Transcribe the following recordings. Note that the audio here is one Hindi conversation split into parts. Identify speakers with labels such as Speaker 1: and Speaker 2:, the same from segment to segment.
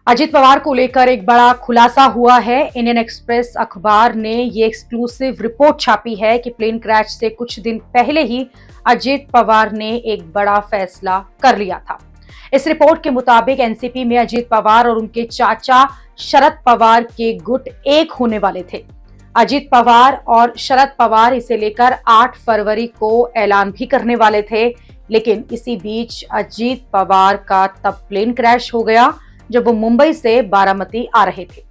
Speaker 1: अजित पवार को लेकर एक बड़ा खुलासा हुआ है। इंडियन एक्सप्रेस अखबार ने ये एक्सक्लूसिव रिपोर्ट छापी है कि प्लेन क्रैश से कुछ दिन पहले ही अजित पवार ने एक बड़ा फैसला कर लिया था। इस रिपोर्ट के मुताबिक एनसीपी में अजित पवार और उनके चाचा शरद पवार के गुट एक होने वाले थे। अजित पवार और शरद पवार इसे लेकर 8 फरवरी को ऐलान भी करने वाले थे, लेकिन इसी बीच अजित पवार का तब प्लेन क्रैश हो गया जब वो मुंबई से बारामती आ रहे थे।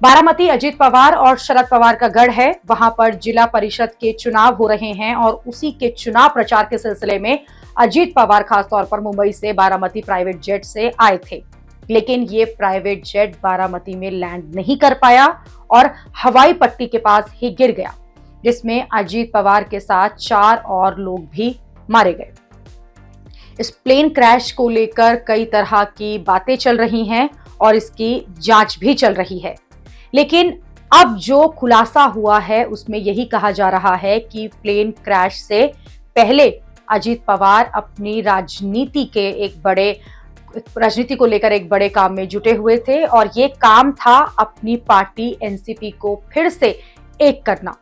Speaker 1: बारामती अजित पवार और शरद पवार का गढ़ है। वहां पर जिला परिषद के चुनाव हो रहे हैं और उसी के चुनाव प्रचार के सिलसिले में अजित पवार खासतौर पर मुंबई से बारामती प्राइवेट जेट से आए थे, लेकिन ये प्राइवेट जेट बारामती में लैंड नहीं कर पाया और हवाई पट्टी के पास ही गिर गया, जिसमें अजित पवार के साथ 4 और लोग भी मारे गए। इस प्लेन क्रैश को लेकर कई तरह की बातें चल रही हैं और इसकी जांच भी चल रही है, लेकिन अब जो खुलासा हुआ है उसमें यही कहा जा रहा है कि प्लेन क्रैश से पहले अजित पवार अपनी राजनीति को लेकर एक बड़े काम में जुटे हुए थे और ये काम था अपनी पार्टी एनसीपी को फिर से एक करना।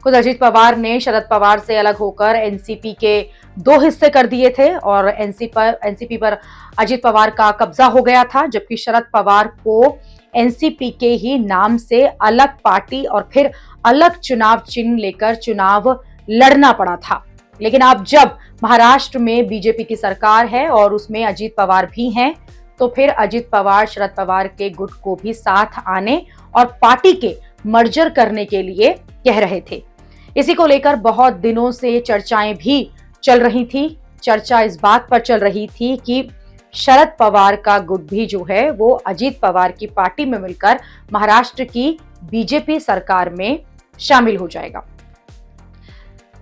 Speaker 1: खुद अजित पवार ने शरद पवार से अलग होकर एनसीपी के 2 हिस्से कर दिए थे और एनसीपी पर अजित पवार का कब्जा हो गया था, जबकि शरद पवार को एनसीपी के ही नाम से अलग पार्टी और फिर अलग चुनाव चिन्ह लेकर चुनाव लड़ना पड़ा था। लेकिन अब जब महाराष्ट्र में बीजेपी की सरकार है और उसमें अजित पवार भी हैं, तो फिर अजित पवार शरद पवार के गुट को भी साथ आने और पार्टी के मर्जर करने के लिए कह रहे थे। इसी को लेकर बहुत दिनों से चर्चाएं भी चल रही थी। चर्चा इस बात पर चल रही थी कि शरद पवार का गुट भी जो है वो अजित पवार की पार्टी में मिलकर महाराष्ट्र की बीजेपी सरकार में शामिल हो जाएगा।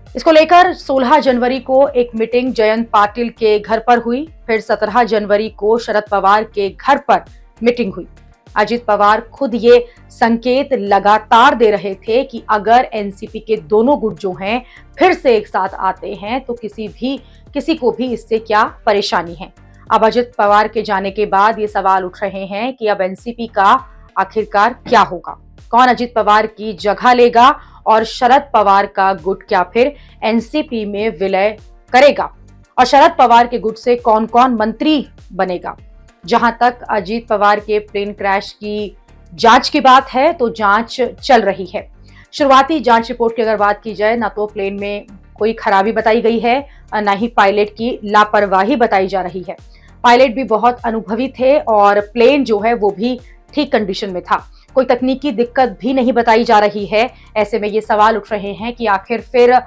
Speaker 1: इसको लेकर 16 जनवरी को एक मीटिंग जयंत पाटिल के घर पर हुई, फिर 17 जनवरी को शरद पवार के घर पर मीटिंग हुई। अजित पवार खुद ये संकेत लगातार दे रहे थे कि अगर एनसीपी के दोनों गुट जो हैं फिर से एक साथ आते हैं तो किसी को भी इससे क्या परेशानी है। अब अजित पवार के जाने के बाद ये सवाल उठ रहे हैं कि अब एनसीपी का आखिरकार क्या होगा, कौन अजित पवार की जगह लेगा और शरद पवार का गुट क्या फिर एनसीपी में विलय करेगा और शरद पवार के गुट से कौन कौन मंत्री बनेगा। जहां तक अजित पवार के प्लेन क्रैश की जांच की बात है तो जांच चल रही है। शुरुआती जांच रिपोर्ट की अगर बात की जाए, ना तो प्लेन में कोई खराबी बताई गई है, ना ही पायलट की लापरवाही बताई जा रही है। पायलट भी बहुत अनुभवी थे और प्लेन जो है वो भी ठीक कंडीशन में था, कोई तकनीकी दिक्कत भी नहीं बताई जा रही है। ऐसे में ये सवाल उठ रहे हैं कि आखिर फिर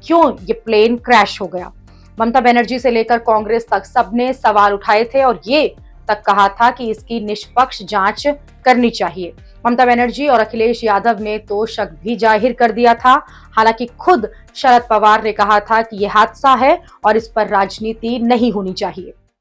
Speaker 1: क्यों ये प्लेन क्रैश हो गया। ममता बनर्जी से लेकर कांग्रेस तक सबने सवाल उठाए थे और ये तक कहा था कि इसकी निष्पक्ष जांच करनी चाहिए। ममता बनर्जी और अखिलेश यादव ने तो शक भी जाहिर कर दिया था। हालांकि खुद शरद पवार ने कहा था कि यह हादसा है और इस पर राजनीति नहीं होनी चाहिए।